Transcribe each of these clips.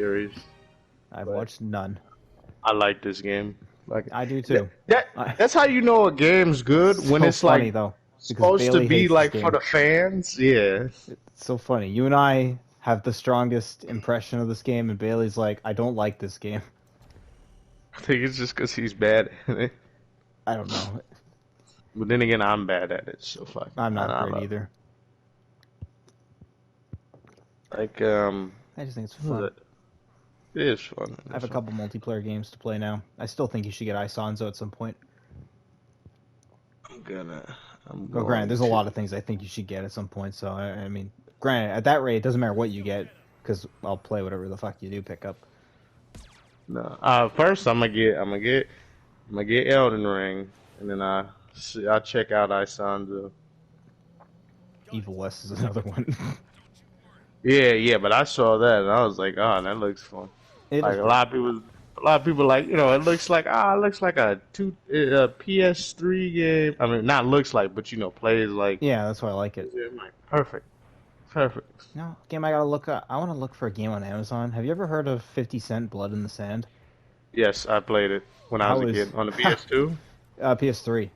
series. I've watched none. I like this game. Like I do too. That's how you know a game's good when so it's funny, like though, supposed to Bailey be hates like this for game. the fans. Yeah. It's so funny. You and I have the strongest impression of this game, and Bailey's like, I don't like this game. I think it's just because he's bad at it. I don't know. But then again, I'm bad at it, so fuck. I'm not I great love either. Like, I just think it's what fun. was it? It is fun. I have a couple multiplayer games to play now. I still think you should get Isanzo at some point. Well, Granted, there's a lot of things I think you should get at some point. So I mean, granted, at that rate, it doesn't matter what you get, because I'll play whatever the fuck you do pick up. No. First, I'm gonna get Elden Ring, and then I'll check out Isanzo. Evil West is another one. Yeah, but I saw that and I was like, oh, that looks fun. Like a lot of people like, you know, it looks like a PS3 game. I mean, not looks like, but you know, plays like. Yeah, that's why I like it. Perfect. No, game I gotta look up. I want to look for a game on Amazon. Have you ever heard of 50 Cent Blood in the Sand? Yes, I played it when I was a kid on the PS2. PS3.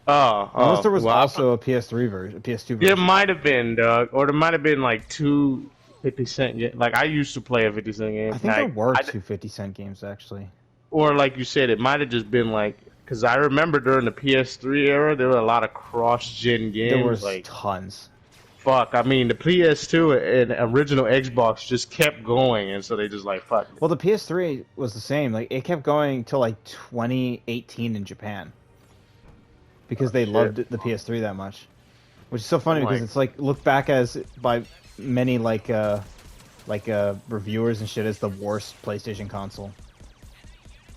Unless there was also a PS3 version, a PS2 version. There might have been, Doug, or there might have been like two 50 Cent games. Like I used to play a 50 Cent game. I think there were two 50 Cent games actually. Or like you said, it might have just been like, because I remember during the PS3 era, there were a lot of cross-gen games. There was like, tons. Fuck, I mean, the PS2 and original Xbox just kept going, and so they just like, fuck. Well, the PS3 was the same. Like, it kept going till like 2018 in Japan. Because they loved the PS3 that much. Which is so funny because it's like, looked back as, by many reviewers and shit, as the worst PlayStation console.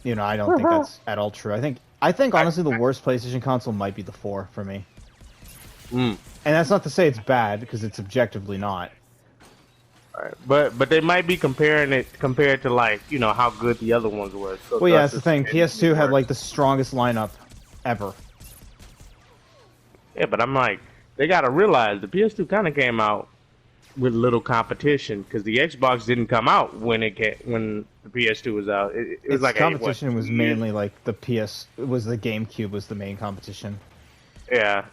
You know, I don't think that's at all true. I think honestly the worst PlayStation console might be the 4 for me. And that's not to say it's bad, because it's objectively not. Right. But they might be compared to, like, you know, how good the other ones were. So well, yeah, that's the thing. PS2 had like the strongest lineup ever. Yeah, but I'm like, they gotta realize the PS2 kind of came out with little competition, because the Xbox didn't come out when the PS2 was out. It was like competition was mainly like the GameCube was the main competition. Yeah.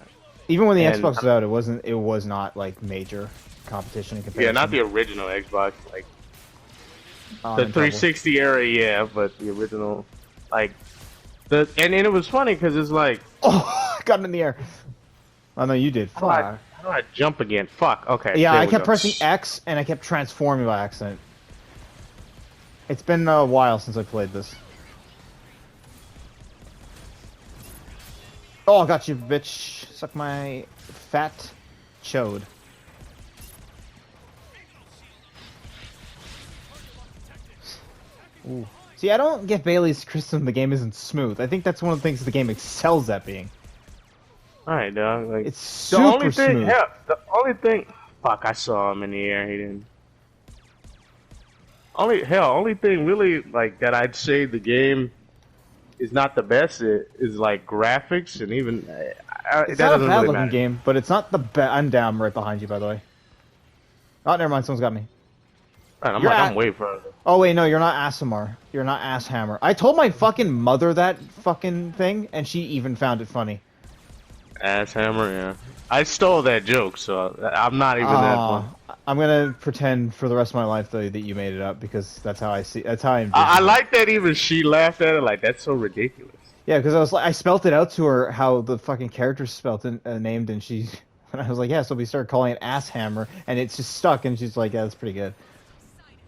Even when the Xbox was out, it was not like major competition in comparison. Yeah, not the original Xbox, like the 360 era, yeah, but the original, like and it was funny because it's like, oh, got him in the air. Oh no, you did. How do I jump again? Fuck. Okay. Yeah, I kept pressing X and I kept transforming by accident. It's been a while since I played this. Oh, I got you, bitch. Suck my fat chode. Ooh. See, I don't get Bailey's criticism the game isn't smooth. I think that's one of the things the game excels at being. Alright, dog. Like, it's super smooth. The only thing... Fuck, I saw him in the air. He didn't... Only thing really, like, that I'd say the game is not the best is like graphics, and even... it's not a bad looking game, but it's not the best... I'm down right behind you, by the way. Oh, never mind. Someone's got me. Right, I'm way further. Oh, wait, no, you're not Asimar. You're not Asshammer. I told my fucking mother that fucking thing, and she even found it funny. Asshammer, yeah. I stole that joke, so I'm not even that one. I'm gonna pretend for the rest of my life, though, that you made it up, because that's how I see. That's how I envision I like that even she laughed at it, like, that's so ridiculous. Yeah, because I spelt it out to her how the fucking character's spelt and named, and I was like, yeah, so we started calling it Asshammer, and it's just stuck, and she's like, yeah, that's pretty good.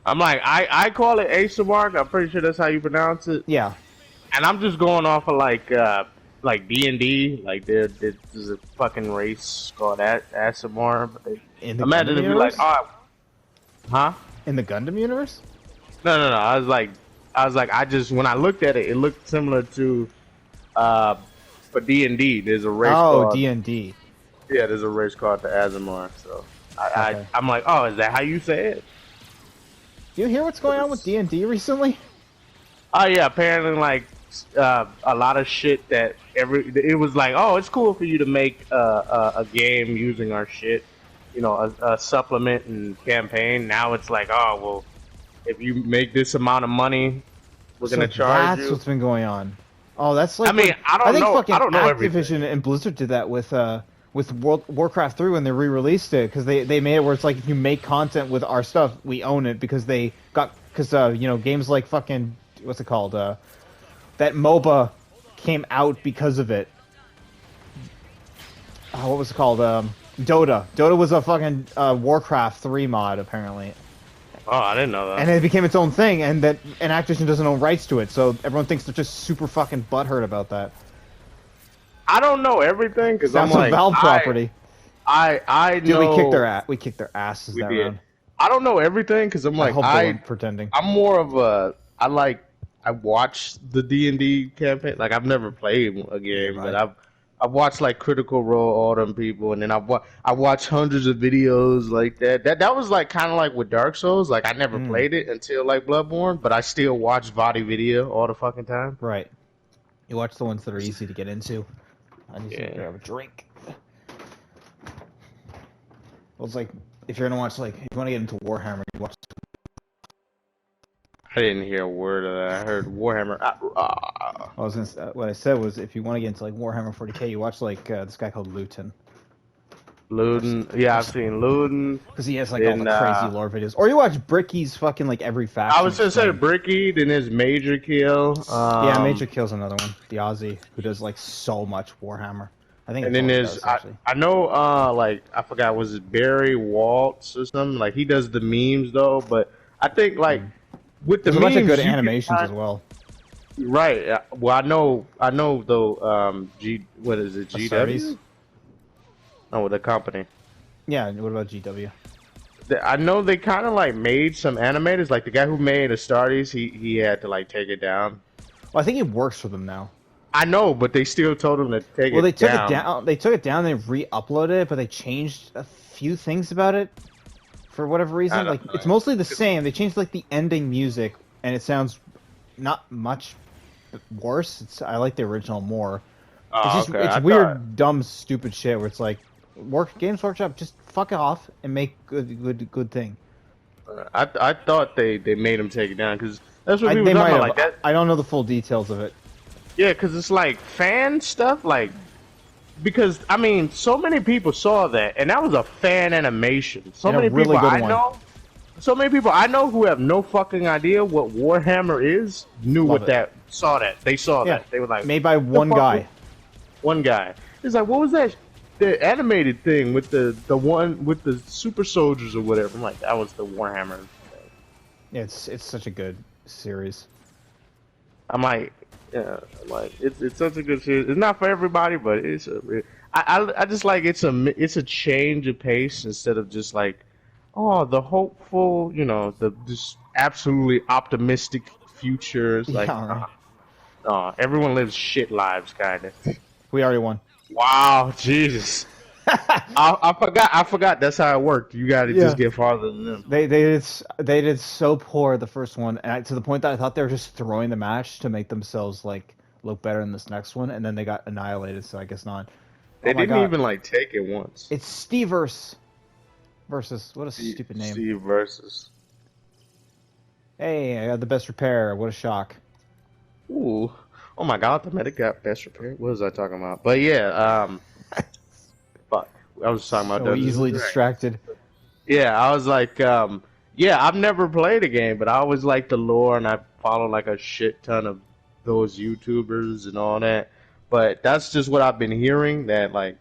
I'm like, I call it Asamark. I'm pretty sure that's how you pronounce it. Yeah. And I'm just going off of like D&D. Like there's a fucking race called Asimar. Imagine if you're like, oh, huh? In the Gundam universe? No. I was like, when I looked at it, it looked similar to, for D&D. There's a race. Oh, D&D. Yeah, there's a race called the Asimar. So I'm like, oh, is that how you say it? Do you hear what's going on with D&D recently? Oh yeah, apparently like a lot of shit that it was like, oh, it's cool for you to make a game using our shit, you know, a supplement and campaign. Now it's like, oh well, if you make this amount of money, we're So gonna charge that's you. what's been going on. Oh, that's like. I mean, I I don't think know. fucking I don't know Activision everything. and Blizzard did that with Warcraft 3 when they re-released it because they made it where it's like if you make content with our stuff, we own it because they got you know games like fucking what's it called that MOBA came out because of it. What was it called? Dota. Dota was a fucking Warcraft 3 mod apparently. Oh, I didn't know And that. it became its own thing, and Activision doesn't own rights to it, so everyone thinks they're just super fucking butthurt about that. I don't know everything because I'm That's a like Valve property. I Dude, know we kicked their asses we that did. round. I don't know everything because I'm I like hope they weren't pretending. I'm more of a I watch the D&D campaign. Like I've never played a game, but I've watched like Critical Role, all them people, and then I watched hundreds of videos like that. That was like kind of like with Dark Souls. Like I never played it until like Bloodborne, but I still watch Vadi video all the fucking time. Right. You watch the ones that are easy to get into. I need to grab a drink. Well, it's like if you're gonna watch like if you want to get into Warhammer, you watch. I didn't hear a word of that. I heard Warhammer. I was gonna, what I said was if you want to get into like Warhammer 40K, you watch like this guy called Luton. Luden. Yeah, I've seen Luden. Because he has like all the crazy lore videos. Or you watch Bricky's fucking like every faction. I was gonna say Bricky, then there's Major Kill. Yeah, Major Kill's another one. The Aussie who does like so much Warhammer. I think. And then there's I know like I forgot, was it Barry Waltz or something? Like he does the memes though, but I think like with the there's memes, a bunch of good animations as well. Right. Well, I know though. What is it? GW? Oh, the company. Yeah. What about GW? I know they kind of like made some animators. Like the guy who made Astartes, he had to like take it down. Well, I think he works for them now. I know, but they still told him to take it down. Well, they took it down. They took it down. They re-uploaded it, but they changed a few things about it for whatever reason. Like it's mostly the same. They changed like the ending music, and it sounds not much worse. I like the original more. It's just it's weird, dumb, stupid shit where it's like, Games Workshop, just fuck it off and make good thing. I thought they made him take it down because that's what people they talking might about. Like that. I don't know the full details of it. Yeah, because it's like fan stuff, like because I mean, so many people saw that, and that was a fan animation. So many people I know, so many people I know who have no fucking idea what Warhammer is, knew what that, saw that. They saw that. They were like, made by one guy. One guy. It's like, what was that? The animated thing with the one with the super soldiers or whatever. I'm like, that was the Warhammer thing. Yeah, it's such a good series. I'm like. Yeah, like it's such a good series. It's not for everybody, but I just like it's a change of pace instead of just like, oh, the hopeful, you know, the just absolutely optimistic futures. Like, everyone lives shit lives, kind of. We already won. Wow, Jesus. I forgot that's how it worked. You got to just get farther than them. They did so poor the first one, and to the point that I thought they were just throwing the match to make themselves like look better in this next one, and then they got annihilated. So I guess not. They didn't even like take it once. It's Steve versus what a stupid name. Steve versus. Hey, I got the best repair. What a shock. Ooh. Oh my God, the medic got best repair. What was I talking about? But yeah, fuck. I was talking about so easily distracted. Yeah, I was like, yeah, I've never played a game, but I always like the lore, and I follow like a shit ton of those YouTubers and all that. But that's just what I've been hearing, that like